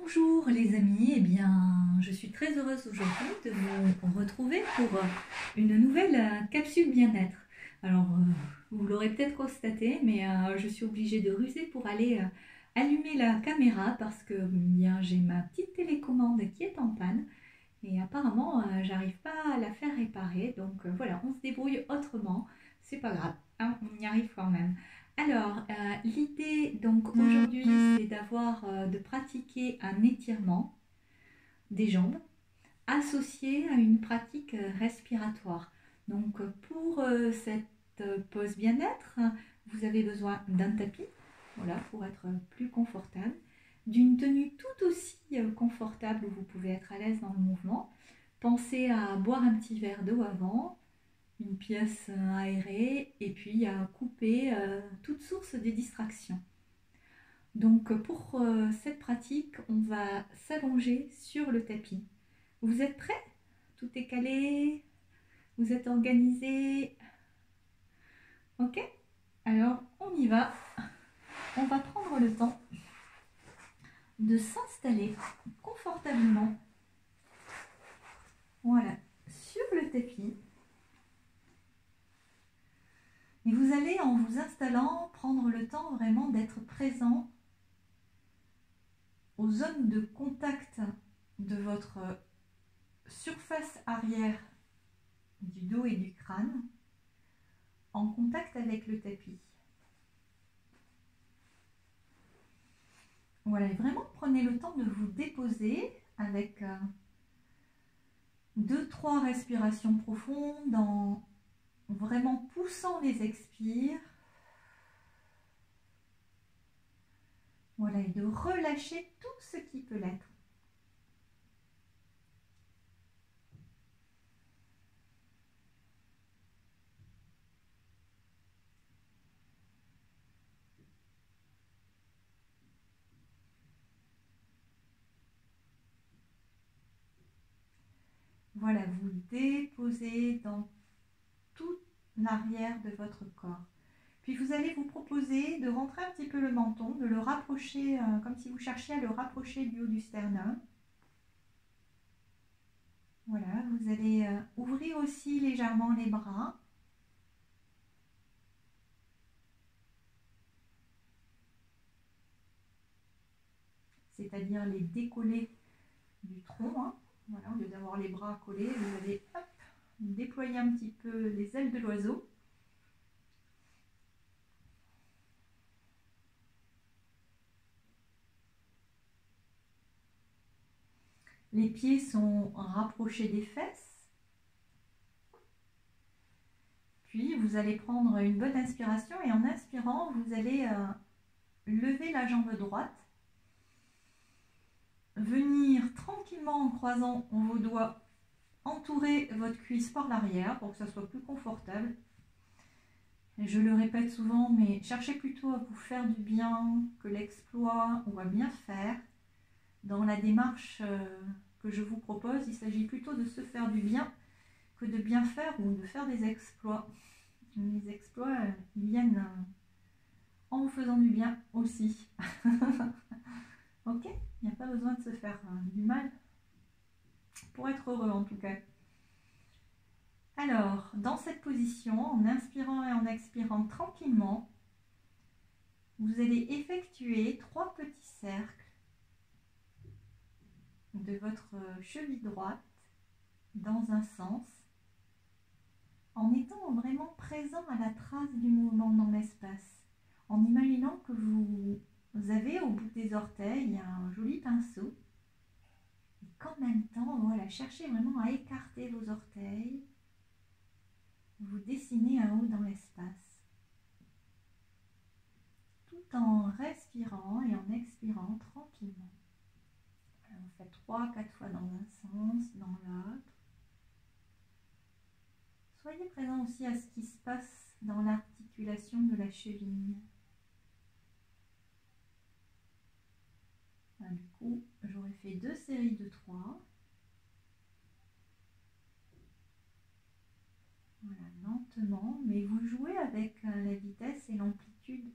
Bonjour les amis, eh bien je suis très heureuse aujourd'hui de vous retrouver pour une nouvelle capsule bien-être. Alors vous l'aurez peut-être constaté, mais je suis obligée de ruser pour aller allumer la caméra parce que bien j'ai ma petite télécommande qui est en panne et apparemment j'arrive pas à la faire réparer. Donc voilà, on se débrouille autrement, c'est pas grave, hein, on y arrive quand même. Alors, l'idée donc aujourd'hui, c'est de pratiquer un étirement des jambes associé à une pratique respiratoire. Donc, pour cette pause bien-être, vous avez besoin d'un tapis, voilà, pour être plus confortable, d'une tenue tout aussi confortable où vous pouvez être à l'aise dans le mouvement. Pensez à boire un petit verre d'eau avant, une pièce aérée et puis à couper toute source de distraction. Donc pour cette pratique, on va s'allonger sur le tapis. Vous êtes prêts? Tout est calé? Vous êtes organisés? Ok? Alors on y va. On va prendre le temps de s'installer confortablement. Voilà, sur le tapis. Et vous allez, en vous installant, prendre le temps vraiment d'être présent aux zones de contact de votre surface arrière du dos et du crâne en contact avec le tapis. Voilà, et vraiment prenez le temps de vous déposer avec 2-3 respirations profondes en vraiment poussant les expires. Voilà, et de relâcher tout ce qui peut l'être. Voilà, vous déposez dans toute l'arrière de votre corps. Puis vous allez vous proposer de rentrer un petit peu le menton, de le rapprocher, comme si vous cherchiez à le rapprocher du haut du sternum. Voilà, vous allez ouvrir aussi légèrement les bras. C'est-à-dire les décoller du tronc. Hein. Voilà, au lieu d'avoir les bras collés, vous allez hop, déployer un petit peu les ailes de l'oiseau. Les pieds sont rapprochés des fesses. Puis vous allez prendre une bonne inspiration et en inspirant, vous allez lever la jambe droite. Venir tranquillement en croisant vos doigts, entourer votre cuisse par l'arrière pour que ça soit plus confortable. Et je le répète souvent, mais cherchez plutôt à vous faire du bien que l'exploit ou à bien faire. Dans la démarche que je vous propose, il s'agit plutôt de se faire du bien que de bien faire ou de faire des exploits. Les exploits, ils viennent en vous faisant du bien aussi. Ok? Il n'y a pas besoin de se faire du mal pour être heureux en tout cas. Alors, dans cette position, en inspirant et en expirant tranquillement, vous allez effectuer 3 petits cercles de votre cheville droite dans un sens, en étant vraiment présent à la trace du mouvement dans l'espace, en imaginant que vous avez au bout des orteils un joli pinceau, et qu'en même temps, voilà, cherchez vraiment à écarter vos orteils, vous dessinez un haut dans l'espace, tout en respirant et en expirant tranquillement. On fait 3-4 fois dans un sens, dans l'autre. Soyez présent aussi à ce qui se passe dans l'articulation de la cheville. Du coup, j'aurais fait 2 séries de 3. Voilà, lentement, mais vous jouez avec la vitesse et l'amplitude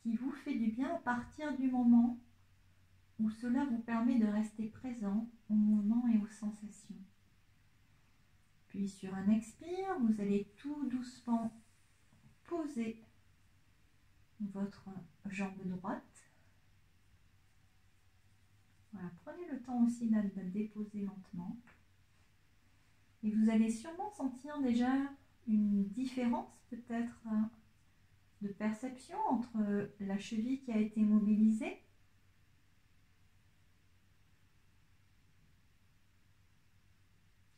qui vous fait du bien à partir du moment où cela vous permet de rester présent au mouvement et aux sensations. Puis sur un expire, vous allez tout doucement poser votre jambe droite. Voilà, prenez le temps aussi de la déposer lentement. Et vous allez sûrement sentir déjà une différence peut-être de perception entre la cheville qui a été mobilisée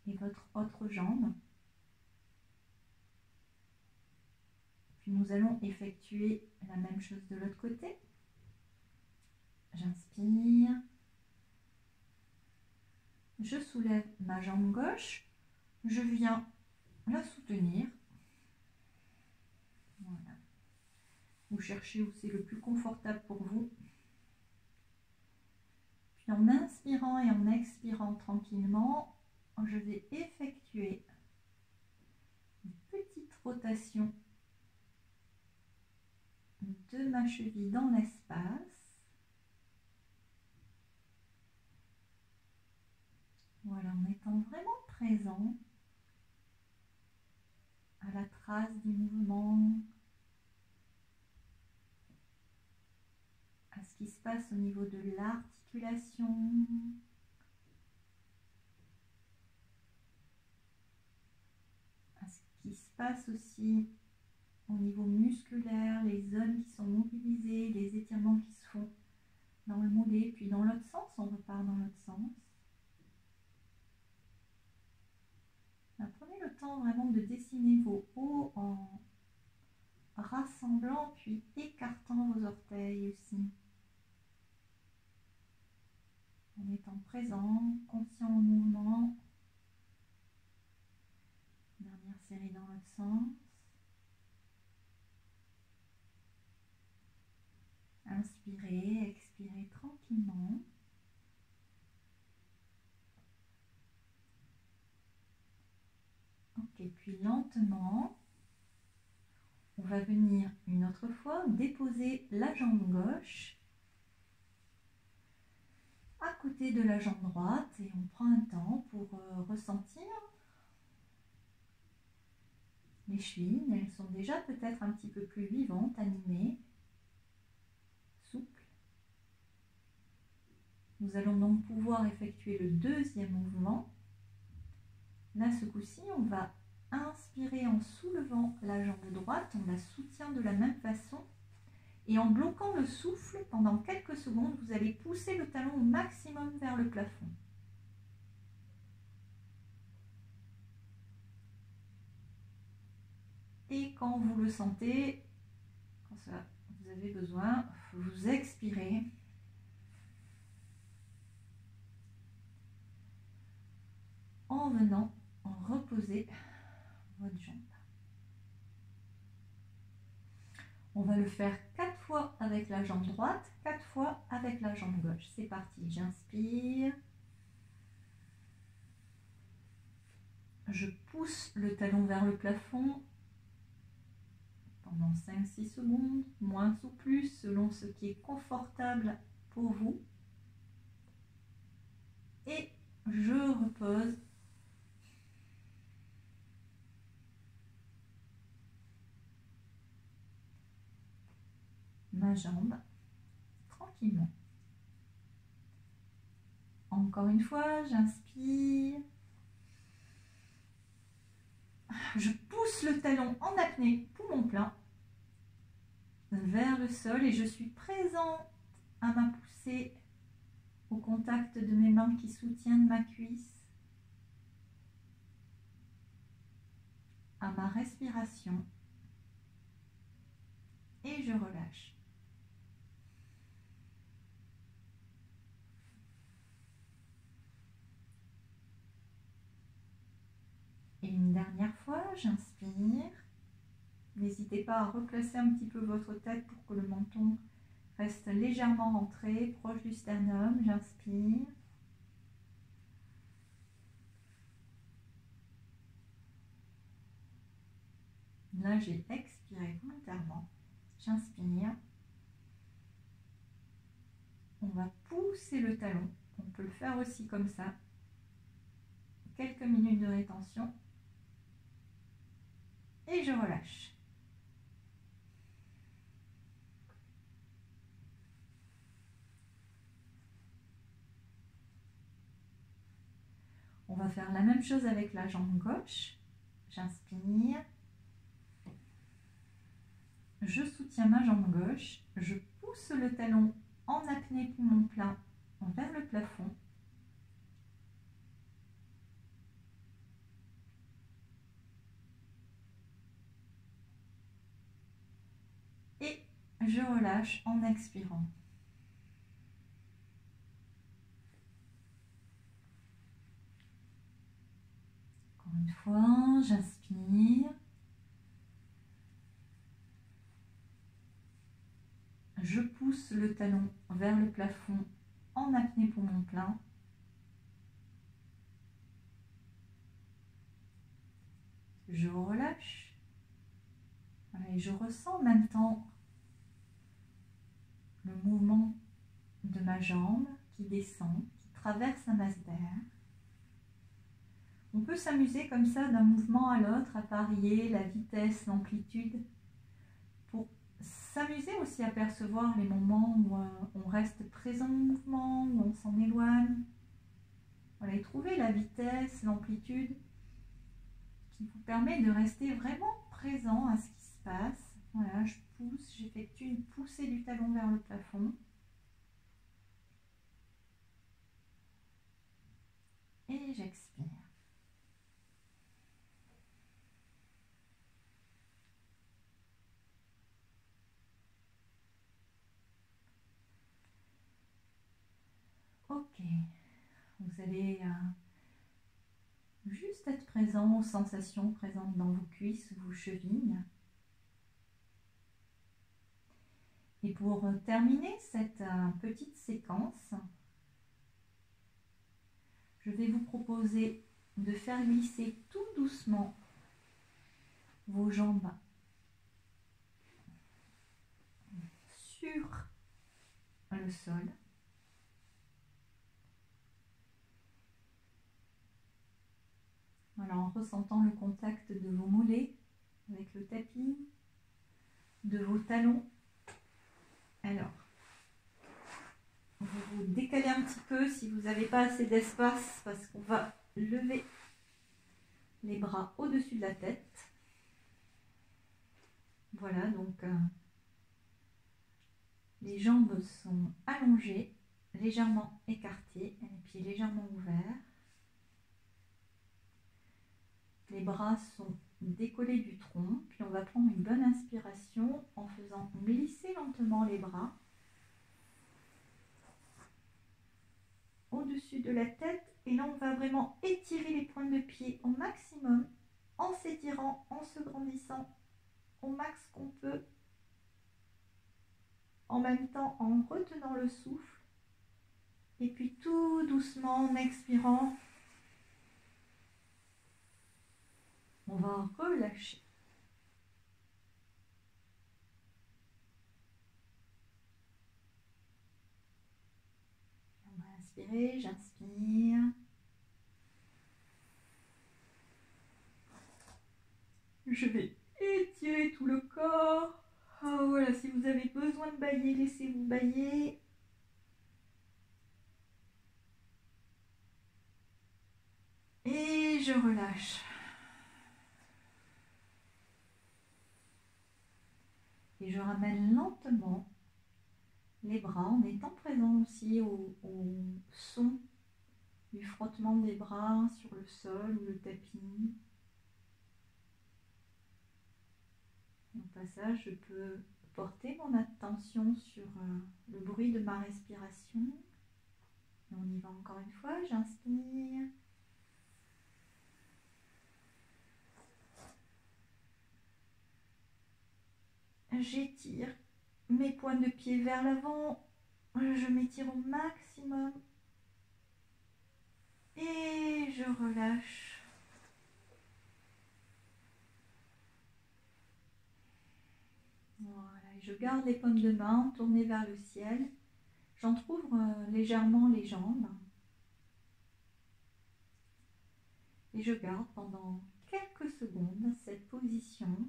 et votre autre jambe. Puis nous allons effectuer la même chose de l'autre côté. J'inspire. Je soulève ma jambe gauche. Je viens la soutenir. Voilà. Vous cherchez où c'est le plus confortable pour vous. Puis en inspirant et en expirant tranquillement, je vais effectuer une petite rotation de ma cheville dans l'espace. Voilà, en étant vraiment présent à la trace du mouvement, à ce qui se passe au niveau de l'articulation, à ce qui se passe aussi au niveau musculaire, les zones qui sont mobilisées, les étirements qui se font dans le mollet, puis dans l'autre sens, on repart dans l'autre sens. Prenez le temps vraiment de dessiner vos hauts en rassemblant puis écartant vos orteils aussi. En étant présent, conscient au mouvement. Dernière série dans l'autre sens. Inspirez, expirez tranquillement. Ok, puis lentement, on va venir une autre fois déposer la jambe gauche à côté de la jambe droite et on prend un temps pour ressentir les chevilles. Elles sont déjà peut-être un petit peu plus vivantes, animées, souples. Nous allons donc pouvoir effectuer le deuxième mouvement. Là, ce coup-ci, on va inspirer en soulevant la jambe droite, on la soutient de la même façon. Et en bloquant le souffle, pendant quelques secondes, vous allez pousser le talon au maximum vers le plafond. Et quand vous le sentez, quand ça, vous avez besoin, vous expirez. En venant reposer votre jambe. On va le faire 4 fois avec la jambe droite, 4 fois avec la jambe gauche. C'est parti, j'inspire. Je pousse le talon vers le plafond pendant 5-6 secondes, moins ou plus, selon ce qui est confortable pour vous. Et je repose. Ma jambe tranquillement. Encore une fois, j'inspire. Je pousse le talon en apnée, poumon plein, vers le sol et je suis présente à ma poussée au contact de mes mains qui soutiennent ma cuisse, à ma respiration et je relâche. Et une dernière fois, j'inspire. N'hésitez pas à replacer un petit peu votre tête pour que le menton reste légèrement rentré, proche du sternum. J'inspire. Là, j'ai expiré volontairement. J'inspire. On on va pousser le talon. On peut le faire aussi comme ça. Quelques minutes de rétention. Et je relâche. On va faire la même chose avec la jambe gauche. J'inspire. Je soutiens ma jambe gauche. Je pousse le talon en apnée poumon plein vers le plafond. Et je relâche en expirant. Encore une fois, j'inspire. Je pousse le talon vers le plafond en apnée poumon plein. Je relâche. Voilà, et je ressens en même temps le mouvement de ma jambe qui descend, qui traverse la masse d'air. On peut s'amuser comme ça d'un mouvement à l'autre, à varier la vitesse, l'amplitude, pour s'amuser aussi à percevoir les moments où on reste présent au mouvement, où on s'en éloigne. Voilà, et trouver la vitesse, l'amplitude qui vous permet de rester vraiment présent à ce qui se passe. Voilà, je pousse, j'effectue une poussée du talon vers le plafond. Et j'expire. Ok, vous allez juste être présent aux sensations présentes dans vos cuisses, vos chevilles. Et pour terminer cette petite séquence, je vais vous proposer de faire glisser tout doucement vos jambes sur le sol. Voilà, en ressentant le contact de vos mollets avec le tapis, de vos talons. Alors, vous vous décalez un petit peu si vous n'avez pas assez d'espace parce qu'on va lever les bras au-dessus de la tête. Voilà, donc les jambes sont allongées, légèrement écartées, les pieds légèrement ouverts. Les bras sont décollés du tronc, puis on va prendre une bonne inspiration en faisant glisser lentement les bras au-dessus de la tête. Et là, on va vraiment étirer les pointes de pied au maximum, en s'étirant, en se grandissant au max qu'on peut, en même temps en retenant le souffle. Et puis tout doucement, en expirant, on va relâcher. On va inspirer, j'inspire. Je vais étirer tout le corps. Ah, voilà, si vous avez besoin de bâiller, laissez-vous bâiller. Et je relâche. Et je ramène lentement les bras en étant présent aussi au son du frottement des bras sur le sol ou le tapis. Au passage, je peux porter mon attention sur le bruit de ma respiration. Et on y va encore une fois, j'inspire. J'étire mes pointes de pied vers l'avant. Je m'étire au maximum. Et je relâche. Voilà, je garde les paumes de main tournées vers le ciel. J'entrouvre légèrement les jambes et je garde pendant quelques secondes cette position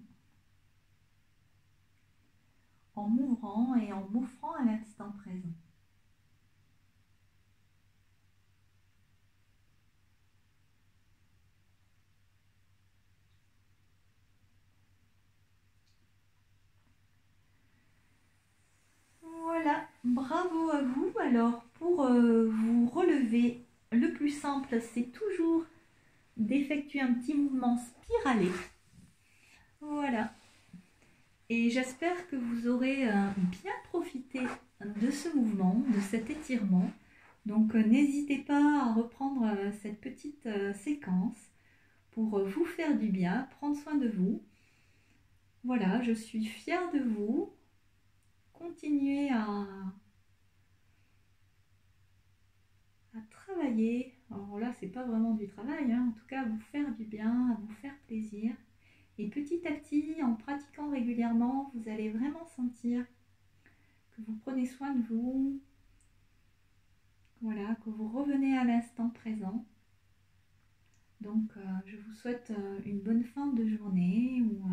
en m'ouvrant et en m'offrant à l'instant présent. Voilà, bravo à vous. Alors pour vous relever, le plus simple c'est toujours d'effectuer un petit mouvement spiralé. Voilà. Et j'espère que vous aurez bien profité de ce mouvement, de cet étirement. Donc n'hésitez pas à reprendre cette petite séquence pour vous faire du bien, prendre soin de vous. Voilà, je suis fière de vous. Continuez à travailler. Alors là, c'est pas vraiment du travail, hein. En tout cas, à vous faire du bien, à vous faire plaisir. Et petit à petit, en pratiquant régulièrement, vous allez vraiment sentir que vous prenez soin de vous. Voilà, que vous revenez à l'instant présent. Donc, je vous souhaite une bonne fin de journée ou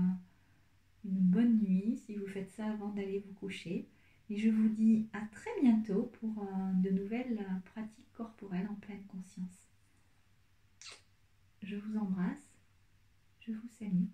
une bonne nuit si vous faites ça avant d'aller vous coucher. Et je vous dis à très bientôt pour de nouvelles pratiques corporelles en pleine conscience. Je vous embrasse, je vous salue.